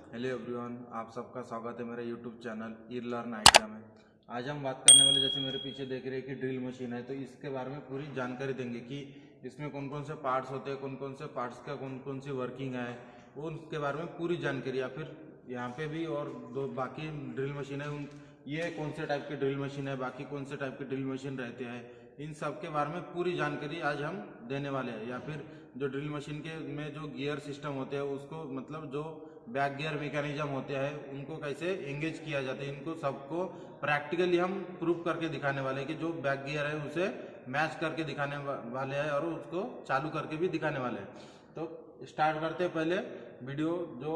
Hello everyone, आप सबका स्वागत है मेरे यूट्यूब चैनल ई लर्न आइडिया में। आज हम बात करने वाले, जैसे मेरे पीछे देख रहे हैं कि ड्रिल मशीन है, तो इसके बारे में पूरी जानकारी देंगे कि इसमें कौन कौन से पार्ट्स होते हैं, कौन कौन से पार्ट्स का कौन कौन सी वर्किंग है, वो उसके बारे में पूरी जानकारी। या फिर यहाँ पे भी और दो बाकी ड्रिल मशीन है, ये कौन से टाइप की ड्रिल मशीन है, बाकी कौन से टाइप की ड्रिल मशीन रहते हैं, इन सब के बारे में पूरी जानकारी आज हम देने वाले हैं। या फिर जो ड्रिल मशीन के में जो गियर सिस्टम होते हैं, उसको मतलब जो बैक गियर मैकेनिज्म होते हैं, उनको कैसे एंगेज किया जाता है, इनको सबको प्रैक्टिकली हम प्रूव करके दिखाने वाले हैं कि जो बैक गियर है उसे मैच करके दिखाने वाले हैं और उसको चालू करके भी दिखाने वाले हैं। तो स्टार्ट करते हैं पहले वीडियो, जो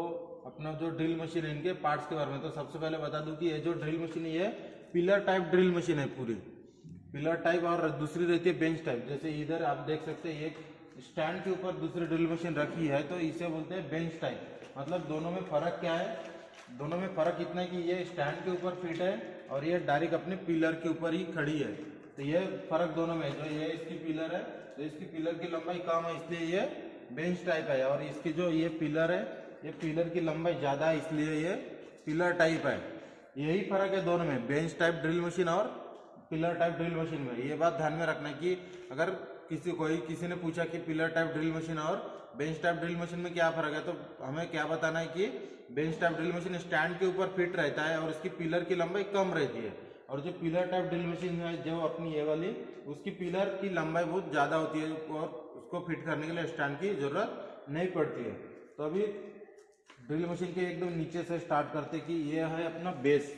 अपना जो ड्रिल मशीन है इनके पार्ट्स के बारे में। तो सबसे पहले बता दूं कि ये जो ड्रिल मशीन है, ये पिलर टाइप ड्रिल मशीन है, पूरी पिलर टाइप, और दूसरी रहती है बेंच टाइप। जैसे इधर आप देख सकते हैं, एक स्टैंड के ऊपर दूसरी ड्रिल मशीन रखी है, तो इसे बोलते हैं बेंच टाइप। मतलब दोनों में फर्क क्या है? दोनों में फर्क इतना है कि ये स्टैंड के ऊपर फिट है और ये डायरेक्ट अपने पिलर के ऊपर ही खड़ी है। तो ये फर्क दोनों में है। जो ये इसकी पिलर है, तो इसकी पिलर की लंबाई कम है, इसलिए ये बेंच टाइप है, और इसकी जो ये पिलर है, ये पिलर की लंबाई ज्यादा है, इसलिए ये पिलर टाइप है। यही फर्क है दोनों में, बेंच टाइप ड्रिल मशीन और पिलर टाइप ड्रिल मशीन में। ये बात ध्यान में रखना है कि अगर किसी ने पूछा कि पिलर टाइप ड्रिल मशीन और बेंच टाइप ड्रिल मशीन में क्या फर्क है, तो हमें क्या बताना है कि bench type drill machine stand के ऊपर फिट रहता है और इसकी पिलर की लंबाई कम रहती है, और जो पिलर टाइप ड्रिल मशीन है जो अपनी ये वाली, उसकी पिलर की लंबाई बहुत ज्यादा होती है और उसको फिट करने के लिए स्टैंड की जरूरत नहीं पड़ती है। तो अभी ड्रिल मशीन के एकदम नीचे से स्टार्ट करते कि ये है अपना बेस,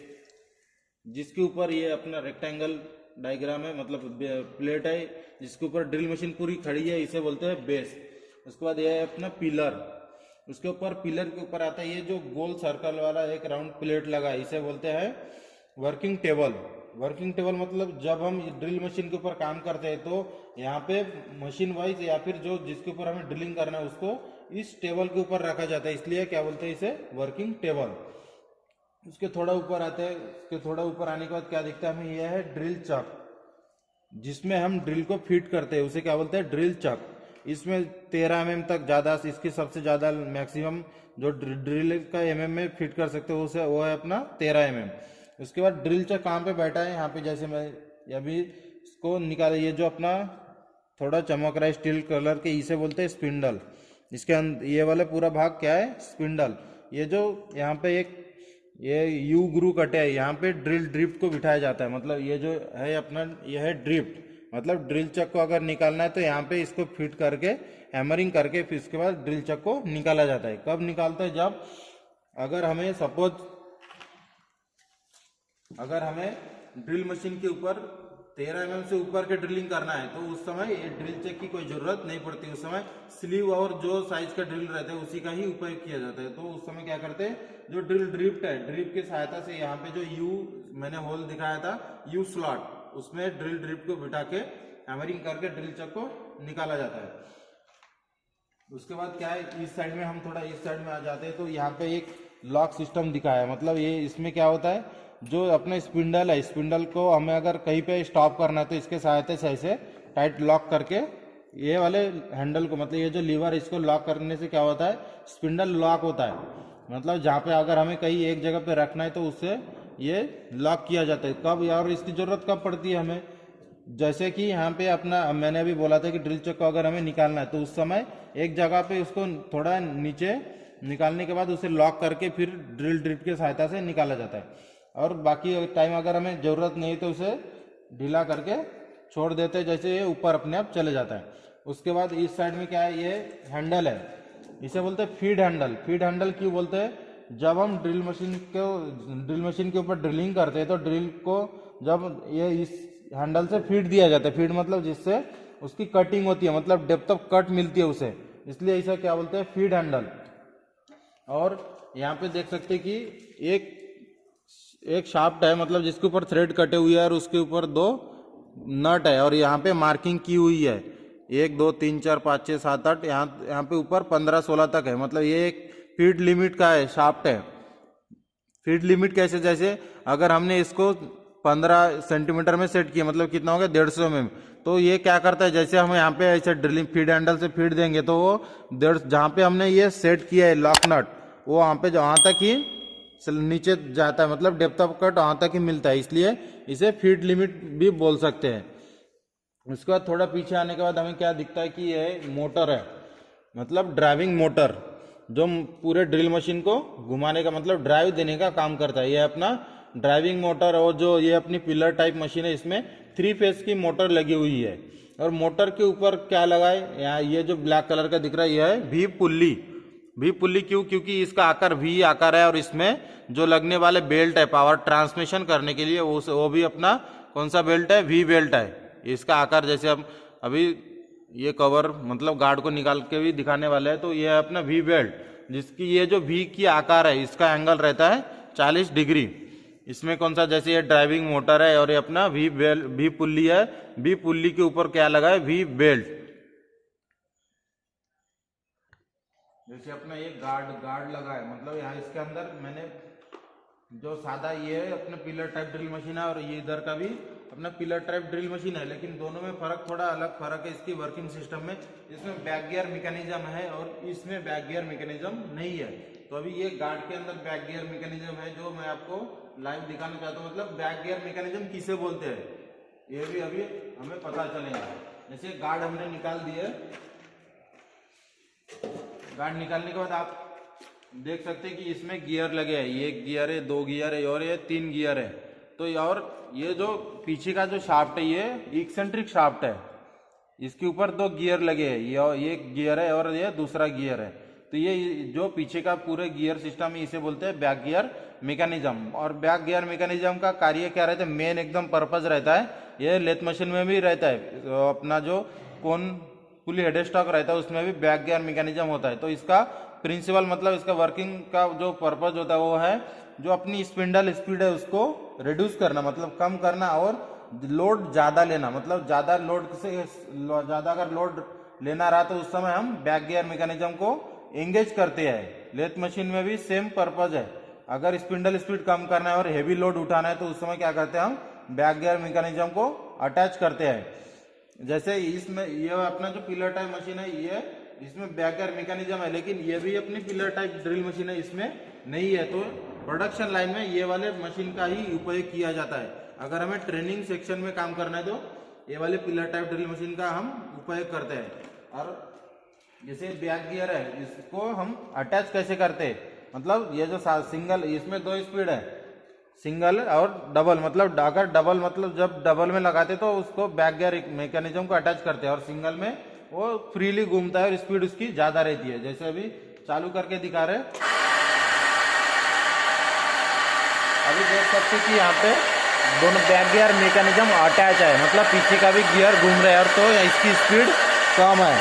जिसके ऊपर ये अपना रेक्टेंगल डायग्राम है, मतलब प्लेट है जिसके ऊपर ड्रिल मशीन पूरी खड़ी है, इसे बोलते हैं बेस। उसके बाद ये है अपना पिलर, उसके ऊपर पिलर के ऊपर आता है ये जो गोल सर्कल वाला एक राउंड प्लेट लगा है, इसे बोलते हैं वर्किंग टेबल। वर्किंग टेबल मतलब जब हम ड्रिल मशीन के ऊपर काम करते हैं, तो यहाँ पे मशीन वाइज या फिर जो जिसके ऊपर हमें ड्रिलिंग करना है उसको इस टेबल के ऊपर रखा जाता है, इसलिए क्या बोलते हैं इसे वर्किंग टेबल। उसके थोड़ा ऊपर आते हैं, उसके थोड़ा ऊपर आने के बाद क्या दिखता है हमें, यह है ड्रिल चक, जिसमें हम ड्रिल को फिट करते हैं, उसे क्या बोलते हैं ड्रिल चक। इसमें 13 mm तक ज्यादा, इसकी सबसे ज्यादा मैक्सिमम जो ड्रिल का mm में फिट कर सकते हो उसे, वो है अपना 13 mm। उसके बाद ड्रिल चक कहाँ पे बैठा है, यहाँ पे जैसे मैं अभी इसको निकाला, ये जो अपना थोड़ा चमक रहा है स्टील कलर के, इसे बोलते हैं स्पिंडल। इसके अंदर ये वाला पूरा भाग क्या है, स्पिंडल। ये जो यहाँ पे एक ये यू ग्रू कटे है, यहाँ पे ड्रिल ड्रिफ्ट को बिठाया जाता है। मतलब ये जो है अपना, ये है ड्रिफ्ट, मतलब ड्रिल चक को अगर निकालना है तो यहाँ पे इसको फिट करके हैमरिंग करके फिर इसके बाद ड्रिल चक को निकाला जाता है। कब निकालता है, जब अगर हमें सपोज अगर हमें ड्रिल मशीन के ऊपर 13 mm से ऊपर के ड्रिलिंग करना है, तो उस समय ये ड्रिल चक की कोई जरूरत नहीं पड़ती। उस समय स्लीव और जो साइज का ड्रिल रहता है उसी का ही उपयोग किया जाता है। तो उस समय क्या करते हैं, जो ड्रिल ड्रिफ्ट है, ड्रिफ्ट की सहायता से यहाँ पे जो यू मैंने होल दिखाया था, यू स्लॉट, उसमें ड्रिल ड्रिफ्ट को बिठा के हैमरिंग करके ड्रिल चक को निकाला जाता है। उसके बाद क्या है, इस साइड में हम थोड़ा इस साइड में आ जाते हैं, तो यहाँ पे एक लॉक सिस्टम दिखाया है। मतलब ये इसमें क्या होता है, जो अपना स्पिंडल है, स्पिंडल को हमें अगर कहीं पे स्टॉप करना है तो इसके सहायता से ऐसे टाइट लॉक करके ये वाले हैंडल को, मतलब ये जो लीवर, इसको लॉक करने से क्या होता है, स्पिंडल लॉक होता है। मतलब जहाँ पे अगर हमें कहीं एक जगह पे रखना है तो उससे ये लॉक किया जाता है। कब, और इसकी जरूरत कब पड़ती है हमें, जैसे कि यहाँ पे अपना मैंने अभी बोला था कि ड्रिल चक को अगर हमें निकालना है, तो उस समय एक जगह पे उसको थोड़ा नीचे निकालने के बाद उसे लॉक करके फिर ड्रिल ड्रिफ्ट की सहायता से निकाला जाता है। और बाकी टाइम अगर हमें जरूरत नहीं तो उसे ढीला करके छोड़ देते हैं, जैसे ये ऊपर अपने आप चले जाता है। उसके बाद इस साइड में क्या है, ये हैंडल है, इसे बोलते हैं फीड हैंडल। फीड हैंडल क्यों बोलते हैं, जब हम ड्रिल मशीन के ऊपर ड्रिलिंग करते हैं तो ड्रिल को जब ये इस हैंडल से फीड दिया जाता है, फीड मतलब जिससे उसकी कटिंग होती है, मतलब डेप्थ ऑफ कट मिलती है उसे, इसलिए इसे क्या बोलते हैं फीड हैंडल। और यहाँ पे देख सकते हैं कि एक शाफ्ट है, मतलब जिसके ऊपर थ्रेड कटे हुए है और उसके ऊपर 2 नट है, और यहाँ पे मार्किंग की हुई है 1 2 3 4 5 6 7 8, यहाँ पे ऊपर 15 16 तक है। मतलब ये एक फीड लिमिट का है, शाफ्ट है। फीड लिमिट कैसे, जैसे अगर हमने इसको 15 सेंटीमीटर में सेट किया, मतलब कितना हो गया 150 mm, तो ये क्या करता है, जैसे हम यहाँ पे ऐसे ड्रिलिंग फीड हैंडल से फीड देंगे तो वो जहाँ पे हमने ये सेट किया है लॉक नट, वो वहाँ पे वहाँ तक ही नीचे जाता है, मतलब डेप्थ ऑफ कट वहाँ तक ही मिलता है, इसलिए इसे फीड लिमिट भी बोल सकते हैं। उसके बाद थोड़ा पीछे आने के बाद हमें क्या दिखता है कि यह मोटर है, मतलब ड्राइविंग मोटर, जो पूरे ड्रिल मशीन को घुमाने का मतलब ड्राइव देने का काम करता है। यह अपना ड्राइविंग मोटर, और जो ये अपनी पिलर टाइप मशीन है इसमें 3 फेज की मोटर लगी हुई है। और मोटर के ऊपर क्या लगा है, यहाँ ये जो ब्लैक कलर का दिख रहा है यह है वी पुल्ली। वी पुल्ली क्यों? क्योंकि इसका आकार वी आकार है, और इसमें जो लगने वाले बेल्ट है पावर ट्रांसमिशन करने के लिए वो भी अपना कौन सा बेल्ट है, वी बेल्ट है। इसका आकार जैसे हम अभी ये कवर मतलब गार्ड को निकाल के भी दिखाने वाले हैं, तो ये है अपना वी बेल्ट, जिसकी ये जो वी की आकार है इसका एंगल रहता है 40 डिग्री। इसमें कौन सा, जैसे ये ड्राइविंग मोटर है और ये अपना वी पुल्ली है, वी पुल्ली के ऊपर क्या लगा है, वी बेल्ट। जैसे अपना ये गार्ड लगा है, मतलब यहाँ इसके अंदर मैंने जो सादा ये है अपना पिलर टाइप ड्रिल मशीन है, और ये इधर का भी अपना पिलर टाइप ड्रिल मशीन है, लेकिन दोनों में फर्क थोड़ा अलग फर्क है इसकी वर्किंग सिस्टम में। इसमें बैक गियर मैकेनिज्म है और इसमें बैक गियर मैकेनिज्म नहीं है। तो अभी ये गार्ड के अंदर बैक गियर मैकेनिज्म है, जो मैं आपको लाइव दिखाना चाहता हूँ। मतलब बैक गियर मैकेनिज्म किसे बोलते हैं ये भी अभी हमें पता चलेगा। जैसे गार्ड हमने निकाल दिए, गार्ड निकालने के बाद आप देख सकते हैं कि इसमें गियर लगे हैं, ये गियर है, 2 गियर है और ये 3 गियर है। तो और ये जो पीछे का जो शाफ्ट है ये एक्सेंट्रिक शाफ्ट है, इसके ऊपर 2 गियर लगे हैं, ये एक गियर है और ये दूसरा गियर है। तो ये जो पीछे का पूरे गियर सिस्टम है इसे बोलते हैं बैक गियर मैकेनिज्म। और बैक गियर मैकेनिज्म का कार्य क्या रहता है, मेन एकदम पर्पज रहता है, ये लेथ मशीन में भी रहता है, अपना जो कौन पुली हेड स्टॉक रहता है उसमें भी बैक गियर मैकेनिज्म होता है। तो इसका प्रिंसिपल मतलब इसका वर्किंग का जो पर्पज होता है वो है जो अपनी स्पिंडल स्पीड है उसको रिड्यूस करना, मतलब कम करना, और लोड ज्यादा लेना, मतलब ज्यादा लोड से ज्यादा अगर लोड लेना रहा तो उस समय हम बैक गियर मैकेनिज्म को एंगेज करते हैं। लेथ मशीन में भी सेम पर्पज है, अगर स्पिंडल स्पीड कम करना है और हेवी लोड उठाना है तो उस समय क्या करते हैं, हम बैक गियर मैकेनिज्म को अटैच करते हैं। जैसे इसमें ये अपना जो पिलर टाइप मशीन है ये इसमें बैक गियर मैकेनिज्म है, लेकिन ये भी अपनी पिलर टाइप ड्रिल मशीन है, इसमें नहीं है। तो प्रोडक्शन लाइन में ये वाले मशीन का ही उपयोग किया जाता है। अगर हमें ट्रेनिंग सेक्शन में काम करना है तो ये वाले पिलर टाइप ड्रिल मशीन का हम उपयोग करते हैं। और जैसे बैक गियर है इसको हम अटैच कैसे करते हैं, मतलब ये जो सिंगल, इसमें 2 स्पीड है, सिंगल और डबल। मतलब अगर डबल मतलब जब डबल में लगाते तो उसको बैक गियर मैकेनिज्म को अटैच करते हैं, और सिंगल में वो फ्रीली घूमता है और स्पीड उसकी ज्यादा रहती है। जैसे अभी चालू करके दिखा रहे, अभी देख सकते कि यहाँ पे दोनों बैक गियर मैकेनिज्म अटैच है, मतलब पीछे का भी गियर घूम रहा है, और तो इसकी स्पीड कम है।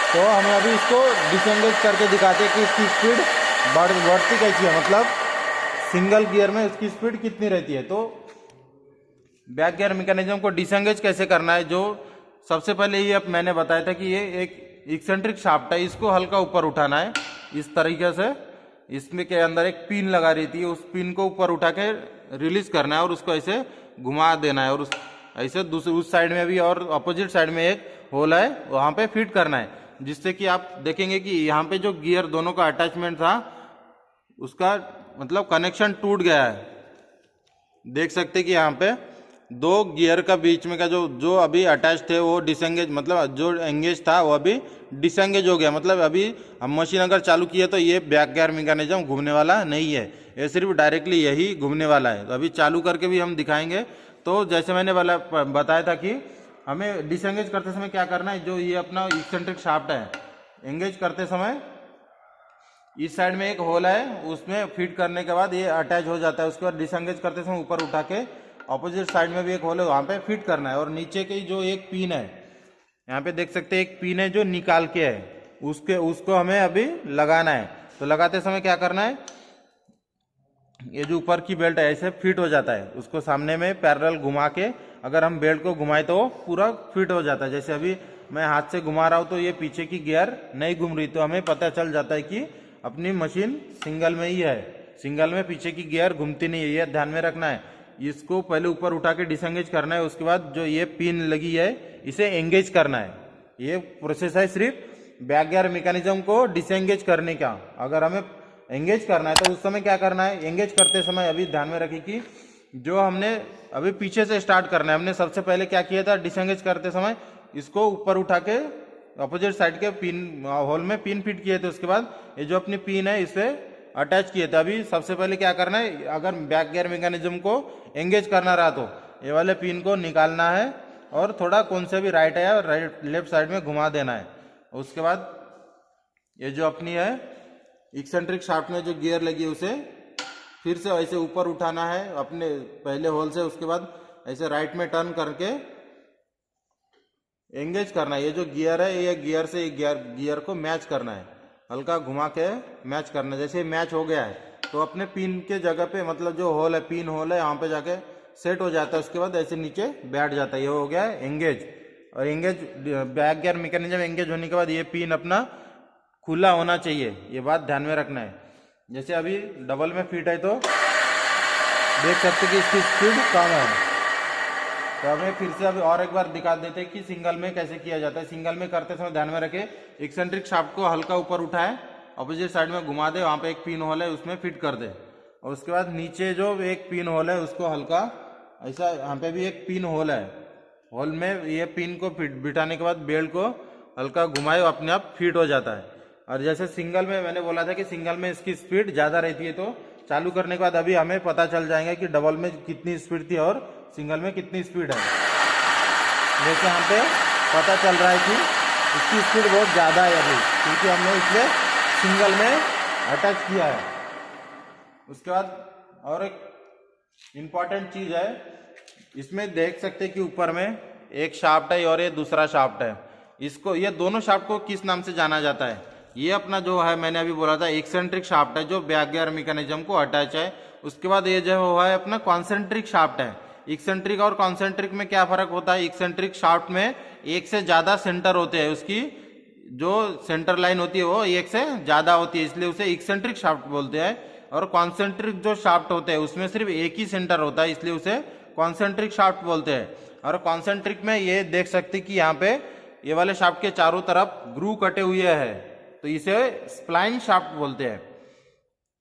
तो हमें अभी इसको डिसएंगेज करके दिखाते हैं कि इसकी स्पीड बढ़ती कैसी है, मतलब सिंगल गियर में उसकी स्पीड कितनी रहती है। तो बैक गियर मैकेनिज्म को डिसएंगेज कैसे करना है, जो सबसे पहले ये अब मैंने बताया था कि ये एक एक्सेंट्रिक शाफ्ट है, इसको हल्का ऊपर उठाना है इस तरीके से। इसमें के अंदर एक पिन लगा रहती है, उस पिन को ऊपर उठा के रिलीज करना है और उसको ऐसे घुमा देना है, और उस ऐसे दूसरे उस साइड में भी और अपोजिट साइड में एक होल है वहां पे फिट करना है, जिससे कि आप देखेंगे कि यहाँ पे जो गियर दोनों का अटैचमेंट था उसका मतलब कनेक्शन टूट गया है। देख सकते कि यहाँ पे 2 गियर का बीच में का जो अभी अटैच थे वो डिसएंगेज, मतलब जो एंगेज था वो अभी डिसएंगेज हो गया। मतलब अभी हम मशीन अगर चालू किए तो ये बैक गियर मैकेनिज्म घूमने वाला नहीं है, ये सिर्फ डायरेक्टली यही घूमने वाला है। तो अभी चालू करके भी हम दिखाएंगे। तो जैसे मैंने बताया था कि हमें डिसएंगेज करते समय क्या करना है, जो ये अपना एक्सेंट्रिक शाफ्ट है, एंगेज करते समय इस साइड में एक होल है, उसमें फिट करने के बाद ये अटैच हो जाता है। उसके बाद डिसएंगेज करते समय ऊपर उठा के ऑपोजिट साइड में भी एक होल है वहां पे फिट करना है। और नीचे की जो एक पिन है, यहाँ पे देख सकते हैं एक पिन है जो निकाल के है, उसको हमें अभी लगाना है। तो लगाते समय क्या करना है, ये जो ऊपर की बेल्ट है ऐसे फिट हो जाता है, उसको सामने में पैरेलल घुमा के अगर हम बेल्ट को घुमाए तो पूरा फिट हो जाता है। जैसे अभी मैं हाथ से घुमा रहा हूँ तो ये पीछे की गियर नहीं घूम रही, तो हमें पता चल जाता है कि अपनी मशीन सिंगल में ही है, सिंगल में पीछे की गियर घूमती नहीं है। ये ध्यान में रखना है। इसको पहले ऊपर उठा के डिसएंगेज करना है, उसके बाद जो ये पिन लगी है इसे एंगेज करना है। ये प्रोसेस है सिर्फ बैक गियर मैकेनिज्म को डिसएंगेज करने का। अगर हमें एंगेज करना है तो उस समय क्या करना है, एंगेज करते समय अभी ध्यान में रखिए कि जो हमने अभी पीछे से स्टार्ट करना है। हमने सबसे पहले क्या किया था, डिसएंगेज करते समय इसको ऊपर उठा के अपोजिट साइड के पिन होल में पिन फिट किए थे। उसके बाद ये जो अपनी पिन है इसे अटैच किए थे। अभी सबसे पहले क्या करना है, अगर बैक गियर मैकेनिज्म को एंगेज करना रहा तो ये वाले पिन को निकालना है और थोड़ा कौन से भी राइट है राइट लेफ्ट साइड में घुमा देना है। उसके बाद ये जो अपनी है एक्सेंट्रिक शाफ्ट में जो गियर लगी है उसे फिर से ऐसे ऊपर उठाना है अपने पहले होल से। उसके बाद ऐसे राइट में टर्न करके एंगेज करना है। ये जो गियर है ये गियर से गियर को मैच करना है, हल्का घुमा के मैच करना है। जैसे मैच हो गया है तो अपने पिन के जगह पे मतलब जो होल है पिन होल है यहाँ पे जाके सेट हो जाता है। उसके बाद ऐसे नीचे बैठ जाता है। ये हो गया है एंगेज। और engage back gear mechanism engage होने के बाद ये पिन अपना खुला होना चाहिए, ये बात ध्यान में रखना है। जैसे अभी डबल में फिट है तो देख सकते कि इसकी स्पीड कम है। तो हमें फिर से अभी और एक बार दिखा देते हैं कि सिंगल में कैसे किया जाता है। सिंगल में करते समय ध्यान में रखें, एक्सेंट्रिक शाफ्ट को हल्का ऊपर उठाए, अपोजिट साइड में घुमा दे, वहाँ पे एक पिन होल है उसमें फिट कर दे। और उसके बाद नीचे जो एक पिन होल है उसको हल्का ऐसा, यहाँ पे भी एक पिन होल है, होल में ये पिन को फिट बिठाने के बाद बेल्ट को हल्का घुमाए, अपने आप फिट हो जाता है। और जैसे सिंगल में मैंने बोला था कि सिंगल में इसकी स्पीड ज़्यादा रहती है, तो चालू करने के बाद अभी हमें पता चल जाएगा कि डबल में कितनी स्पीड थी और सिंगल में कितनी स्पीड है। जैसे यहाँ पे पता चल रहा है कि इसकी स्पीड बहुत ज़्यादा है अभी, क्योंकि हमने इसलिए सिंगल में अटैच किया है। उसके बाद और एक इम्पॉर्टेंट चीज़ है, इसमें देख सकते हैं कि ऊपर में एक शाफ्ट है और ये दूसरा शाफ्ट है। इसको ये दोनों शाफ्ट को किस नाम से जाना जाता है, ये अपना जो है मैंने अभी बोला था एक्सेंट्रिक शाफ्ट है जो बैक गियर मैकेनिज्म को अटैच है। उसके बाद ये जो है अपना कॉन्सेंट्रिक शाफ्ट है। एक्सेंट्रिक और कॉन्सेंट्रिक में क्या फर्क होता है, एक्सेंट्रिक शाफ्ट में एक से ज्यादा सेंटर होते हैं, उसकी जो सेंटर लाइन होती है वो एक से ज्यादा होती है, इसलिए उसे एक्सेंट्रिक शाफ्ट बोलते हैं। और कॉन्सेंट्रिक जो शाफ्ट होते हैं उसमें सिर्फ एक ही सेंटर होता है, इसलिए उसे कॉन्सेंट्रिक शाफ्ट बोलते हैं। और कॉन्सेंट्रिक में ये देख सकते कि यहाँ पे ये वाले शाफ्ट के चारों तरफ ग्रू कटे हुए हैं, तो इसे स्प्लाइन शाफ्ट बोलते हैं।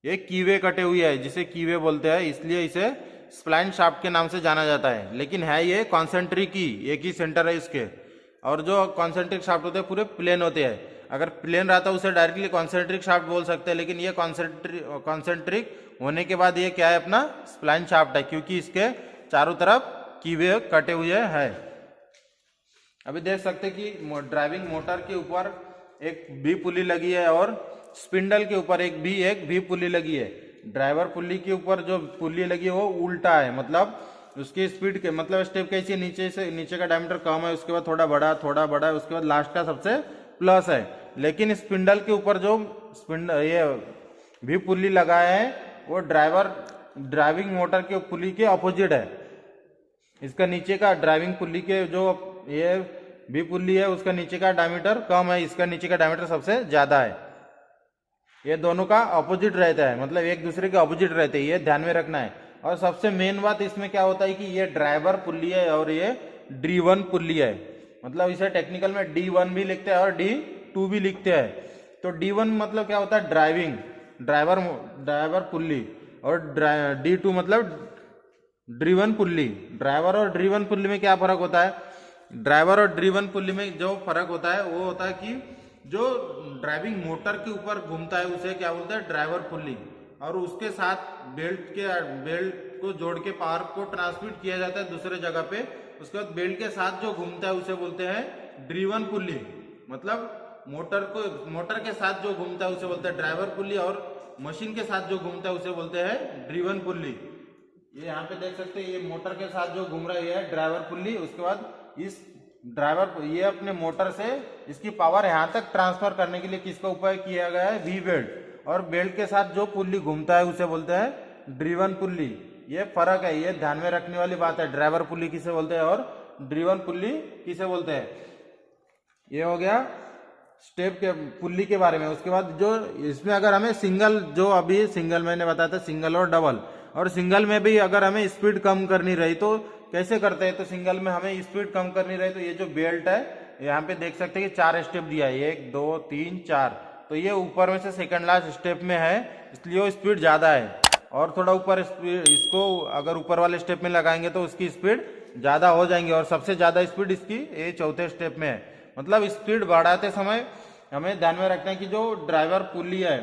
ये कीवे कटे हुए है जिसे कीवे बोलते हैं, इसलिए इसे स्प्लाइन शाफ्ट के नाम से जाना जाता है। लेकिन है ये कॉन्सेंट्रिक ही, एक ही सेंटर है इसके। और जो कॉन्सेंट्रिक शाफ्ट होते हैं पूरे प्लेन होते हैं, अगर प्लेन रहता है उसे डायरेक्टली कॉन्सेंट्रिक शाफ्ट बोल सकते हैं, लेकिन ये कॉन्सेंट्रिक होने के बाद ये क्या है अपना स्प्लाइन शाफ्ट है, क्योंकि इसके चारों तरफ कीवे कटे हुए हैं। अभी देख सकते कि ड्राइविंग मोटर के ऊपर एक भी पुली लगी है और स्पिंडल के ऊपर एक भी पुली लगी है। ड्राइवर पुली के ऊपर जो पुली लगी है वो उल्टा है, मतलब उसकी स्पीड के मतलब स्टेप कैसी, नीचे से नीचे का डायमीटर कम है, उसके बाद थोड़ा बड़ा है, उसके बाद लास्ट का सबसे प्लस है। लेकिन स्पिंडल के ऊपर जो ये भी पुली लगाया है वो ड्राइविंग मोटर के पुली के अपोजिट है। इसका नीचे का ड्राइविंग पुली के जो ये भी पुली है उसका नीचे का डायमीटर कम है, इसका नीचे का डायमीटर सबसे ज्यादा है। ये दोनों का अपोजिट रहता है, मतलब एक दूसरे के अपोजिट रहते हैं, ये ध्यान में रखना है। और सबसे मेन बात इसमें क्या होता है कि ये ड्राइवर पुली है और ये ड्रीवन पुली है, मतलब इसे टेक्निकल में D1 भी लिखते हैं और D2 भी लिखते हैं। तो D1 मतलब क्या होता है ड्राइवर पुली, और D2 मतलब ड्रीवन पुली। ड्राइवर और ड्रीवन पुली में क्या फर्क होता है, ड्राइवर और ड्रीवन पुली में जो फर्क होता है वो होता है कि जो ड्राइविंग मोटर के ऊपर घूमता है उसे क्या बोलते हैं ड्राइवर पुली, और उसके साथ बेल्ट को जोड़ के पावर को ट्रांसमिट किया जाता है दूसरे जगह पे। उसके बाद बेल्ट के साथ जो घूमता है उसे बोलते हैं ड्रीवन पुली, मतलब मोटर के साथ जो घूमता है उसे बोलते हैं ड्राइवर पुली, और मशीन के साथ जो घूमता है उसे बोलते हैं ड्रीवन पुली। ये यहाँ पे देख सकते हैं ये मोटर के साथ जो घूम रहा है ये है ड्राइवर पुली। उसके बाद इस ड्राइवर ये अपने मोटर से इसकी पावर यहाँ तक ट्रांसफर करने के लिए किसका उपयोग किया गया है, वी बेल्ट, और बेल्ट के साथ जो पुल्ली घूमता है उसे बोलते हैं ड्रीवन पुल्ली। ये फर्क है, ये ध्यान में रखने वाली बात है, ड्राइवर पुल्ली किसे बोलते हैं और ड्रीवन पुल्ली किसे बोलते हैं। ये हो गया स्टेप के पुल्ली के बारे में। उसके बाद जो इसमें अगर हमें सिंगल, जो अभी सिंगल मैंने बताया था सिंगल और डबल, और सिंगल में भी अगर हमें स्पीड कम करनी रही तो कैसे करते हैं, तो सिंगल में हमें स्पीड कम करनी रही तो ये जो बेल्ट है यहाँ पे देख सकते हैं कि 4 स्टेप दिया है, 1 2 3 4, तो ये ऊपर में से सेकंड लास्ट स्टेप में है, इसलिए वो स्पीड ज़्यादा है। और थोड़ा ऊपर स्पीड, इसको अगर ऊपर वाले स्टेप में लगाएंगे तो उसकी स्पीड ज़्यादा हो जाएंगी, और सबसे ज़्यादा स्पीड इसकी ये चौथे स्टेप में है। मतलब स्पीड बढ़ाते समय हमें ध्यान में रखना है कि जो ड्राइवर पुली है,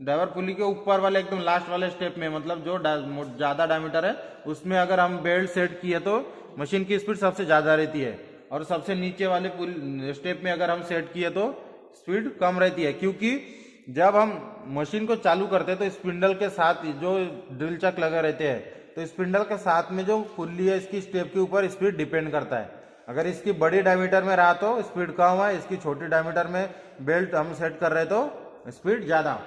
ड्राइवर पुली के ऊपर वाले एकदम लास्ट वाले स्टेप में, मतलब जो ज़्यादा डायमीटर है उसमें अगर हम बेल्ट सेट किए तो मशीन की स्पीड सबसे ज़्यादा रहती है, और सबसे नीचे वाले स्टेप में अगर हम सेट किए तो स्पीड कम रहती है। क्योंकि जब हम मशीन को चालू करते हैं तो स्पिंडल के साथ जो ड्रिल चक लगे रहते हैं, तो स्पिंडल के साथ में जो पुल्ली है इसकी स्टेप के ऊपर स्पीड डिपेंड करता है। अगर इसकी बड़ी डायमीटर में रहा तो स्पीड कम है, इसकी छोटी डायमीटर में बेल्ट हम सेट कर रहे तो स्पीड ज़्यादा।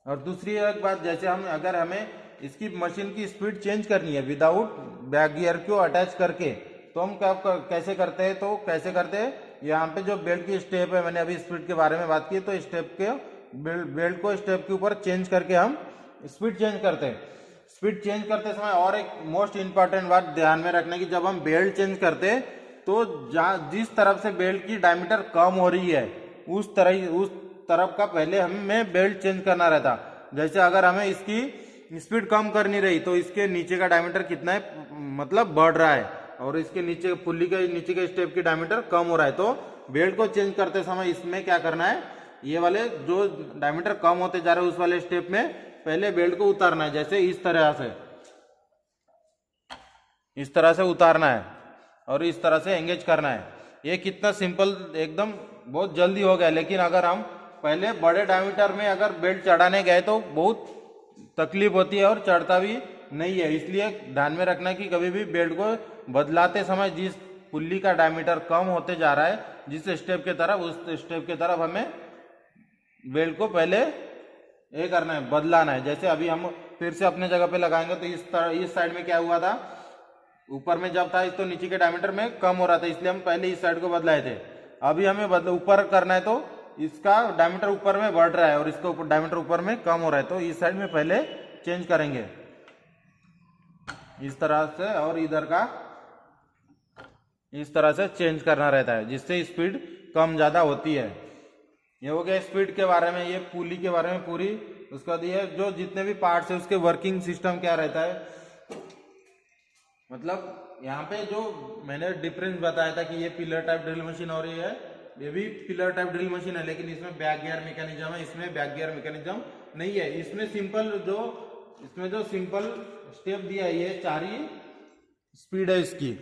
और दूसरी एक बात, जैसे अगर हमें इसकी मशीन की स्पीड चेंज करनी है विदाउट बैक गियर को अटैच करके, तो हम कैसे करते हैं, तो कैसे करते हैं, यहाँ पे जो बेल्ट की स्टेप है, मैंने अभी स्पीड के बारे में बात की, तो स्टेप के बेल्ट को स्टेप के ऊपर चेंज करके हम स्पीड चेंज करते हैं। स्पीड चेंज करते समय और एक मोस्ट इंपॉर्टेंट बात ध्यान में रखना कि जब हम बेल्ट चेंज करते हैं तो जिस तरफ से बेल्ट की डायमीटर कम हो रही है उस तरफ का पहले हमें बेल्ट चेंज करना रहता। जैसे अगर हमें इसकी स्पीड कम करनी रही तो इसके नीचे का डायमीटर कितना है, मतलब बढ़ रहा है, और इसके नीचे पुल्ली के नीचे के स्टेप की डायमीटर कम हो रहा है, तो बेल्ट को चेंज करते समय इसमें क्या करना है, ये वाले जो डायमीटर कम होते जा रहे हैं उस वाले स्टेप में पहले बेल्ट को उतारना है। जैसे इस तरह से उतारना है और इस तरह से एंगेज करना है। ये कितना सिंपल, एकदम बहुत जल्दी हो गया। लेकिन अगर हम पहले बड़े डायमीटर में अगर बेल्ट चढ़ाने गए तो बहुत तकलीफ होती है और चढ़ता भी नहीं है। इसलिए ध्यान में रखना कि कभी भी बेल्ट को बदलाते समय जिस पुल्ली का डायमीटर कम होते जा रहा है जिस स्टेप के तरफ, उस स्टेप के तरफ हमें बेल्ट को पहले ये करना है, बदलाना है। जैसे अभी हम फिर से अपने जगह पे लगाएंगे तो इस साइड में क्या हुआ था, ऊपर में जब था तो नीचे के डायमीटर में कम हो रहा था, इसलिए हम पहले इस साइड को बदलाए थे। अभी हमें ऊपर करना है तो इसका डायमीटर ऊपर में बढ़ रहा है और इसका ऊपर डायमीटर ऊपर में कम हो रहा है, तो इस साइड में पहले चेंज करेंगे इस तरह से, और इधर का इस तरह से चेंज करना रहता है, जिससे स्पीड कम ज्यादा होती है। ये हो गया स्पीड के बारे में, ये पुली के बारे में पूरी। उसके बाद ये जो जितने भी पार्ट्स है उसके वर्किंग सिस्टम क्या रहता है, मतलब यहाँ पे जो मैंने डिफरेंस बताया था कि ये पिलर टाइप ड्रिल मशीन और ये भी पिलर टाइप ड्रिल मशीन है, लेकिन इसमें बैक गियर मैकेनिज्म है, इसमें बैक गियर मैकेनिज्म नहीं है। इसमें जो सिंपल स्टेप दिया है, ये 4 ही स्पीड है इसकी,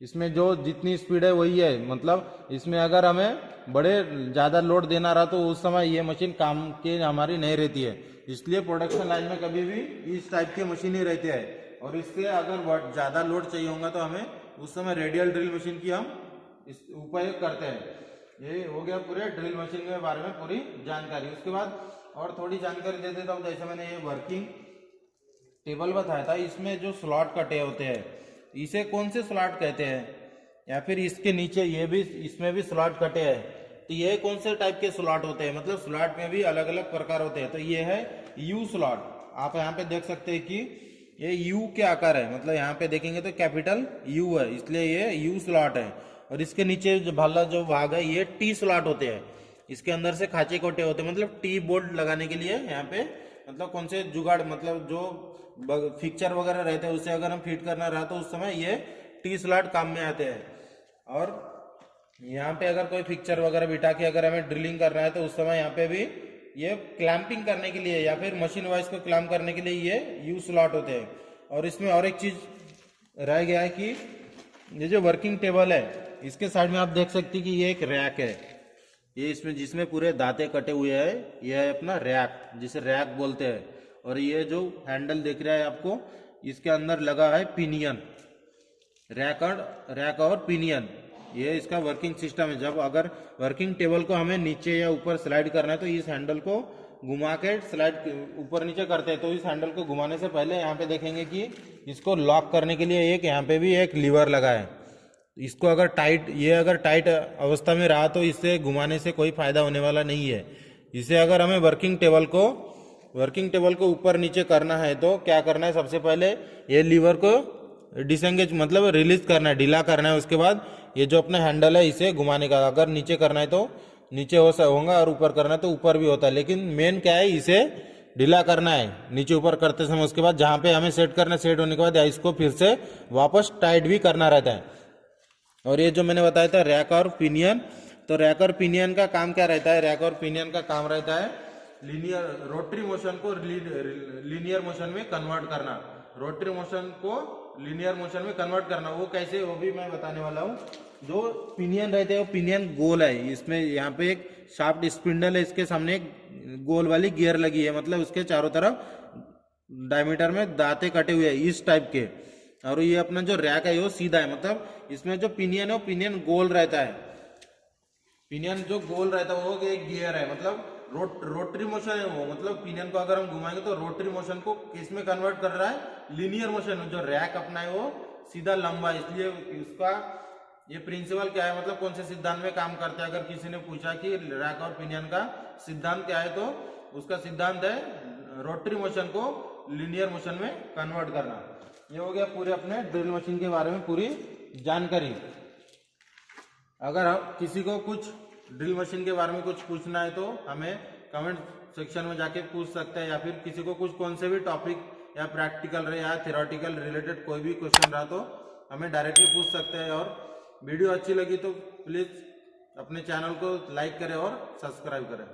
इसमें जो जितनी स्पीड है वही है। मतलब इसमें अगर हमें बड़े ज़्यादा लोड देना रहा तो उस समय ये मशीन काम के हमारी नहीं रहती है। इसलिए प्रोडक्शन लाइन में कभी भी इस टाइप की मशीन ही रहती है, और इससे अगर ज़्यादा लोड चाहिए होगा तो हमें उस समय रेडियल ड्रिल मशीन की हम उपयोग करते हैं। ये हो गया पूरे ड्रिल मशीन के बारे में पूरी जानकारी। उसके बाद और थोड़ी जानकारी दे देता हूँ। जैसे मैंने ये वर्किंग टेबल बताया था, इसमें जो स्लॉट कटे होते हैं इसे कौन से स्लॉट कहते हैं, या फिर इसके नीचे ये भी, इसमें भी स्लॉट कटे हैं, तो ये कौन से टाइप के स्लॉट होते हैं। मतलब स्लॉट में भी अलग अलग प्रकार होते हैं। तो ये है यू स्लॉट, आप यहाँ पे देख सकते हैं कि ये यू के आकार है, मतलब यहाँ पे देखेंगे तो कैपिटल यू है, इसलिए ये यू स्लॉट है। और इसके नीचे जो भाग है ये टी स्लॉट होते हैं, इसके अंदर से खांचे कोटे होते हैं, मतलब टी बोल्ट लगाने के लिए यहाँ पे, मतलब कौन से जुगाड़, मतलब जो फिक्चर वगैरह रहते हैं उसे अगर हम फिट करना रहा तो उस समय ये टी स्लॉट काम में आते हैं। और यहाँ पे अगर कोई फिक्चर वगैरह बिठा के अगर हमें ड्रिलिंग करना है तो उस समय यहाँ पे भी ये क्लैंपिंग करने के लिए या फिर मशीन वाइज को क्लैम्प करने के लिए ये यू स्लॉट होते हैं। और इसमें और एक चीज रह गया है कि ये जो वर्किंग टेबल है इसके साइड में आप देख सकते हैं कि ये एक रैक है, ये इसमें जिसमें पूरे दांते कटे हुए हैं, ये है अपना रैक, जिसे रैक बोलते हैं। और ये जो हैंडल दिख रहा है आपको, इसके अंदर लगा है पिनियन, रैक और पिनियन, ये इसका वर्किंग सिस्टम है। जब अगर वर्किंग टेबल को हमें नीचे या ऊपर स्लाइड करना है तो इस हैंडल को घुमा के स्लाइड ऊपर नीचे करते हैं। तो इस हैंडल को घुमाने से पहले यहाँ पे देखेंगे कि इसको लॉक करने के लिए एक यहाँ पे भी एक लीवर लगा है। इसको अगर टाइट अवस्था में रहा तो इससे घुमाने से कोई फायदा होने वाला नहीं है। इसे अगर हमें वर्किंग टेबल को ऊपर नीचे करना है तो क्या करना है, सबसे पहले ये लीवर को डिसएंगेज मतलब रिलीज करना है, ढीला करना है। उसके बाद ये जो अपना हैंडल है इसे घुमाने का, अगर नीचे करना है तो नीचे होगा और ऊपर करना है तो ऊपर भी होता है, लेकिन मेन क्या है, इसे ढीला करना है नीचे ऊपर करते समय। उसके बाद जहाँ पे हमें सेट करना है, सेट होने के बाद इसको फिर से वापस टाइट भी करना रहता है। और ये जो मैंने बताया था रैक और पिनियन, तो रैक और पिनियन का काम क्या रहता है, रैक और पिनियन का काम रहता है लीनियर रोटरी मोशन को लीनियर मोशन में कन्वर्ट करना, रोटरी मोशन को लीनियर मोशन में कन्वर्ट करना। वो कैसे, वो भी मैं बताने वाला हूँ। जो पिनियन रहते हैं वो पिनियन गोल है, इसमें यहाँ पे एक शाफ्ट स्पिंडल है, इसके सामने एक गोल वाली गियर लगी है, मतलब उसके चारों तरफ डायमीटर में दांते कटे हुए हैं इस टाइप के। और ये अपना जो रैक है वो सीधा है, मतलब इसमें जो पिनियन है वो पिनियन गोल रहता है, पिनियन जो गोल रहता है वो एक गियर है, मतलब रोटरी मोशन है वो, मतलब पिनियन को अगर हम घुमाएंगे तो रोटरी मोशन को किस में कन्वर्ट कर रहा है, लीनियर मोशन में। जो रैक अपना है वो सीधा लंबा है, इसलिए इसका ये प्रिंसिपल क्या है, मतलब कौन से सिद्धांत में काम करता है। अगर किसी ने पूछा कि रैक और पिनियन का सिद्धांत क्या है, तो उसका सिद्धांत है रोटरी मोशन को लीनियर मोशन में कन्वर्ट करना। ये हो गया पूरे अपने ड्रिल मशीन के बारे में पूरी जानकारी। अगर किसी को कुछ ड्रिल मशीन के बारे में कुछ पूछना है तो हमें कमेंट सेक्शन में जाके पूछ सकते हैं, या फिर किसी को कुछ कौन से भी टॉपिक या प्रैक्टिकल रहे या थ्योरेटिकल रिलेटेड कोई भी क्वेश्चन रहा तो हमें डायरेक्टली पूछ सकते हैं। और वीडियो अच्छी लगी तो प्लीज़ अपने चैनल को लाइक करें और सब्सक्राइब करें।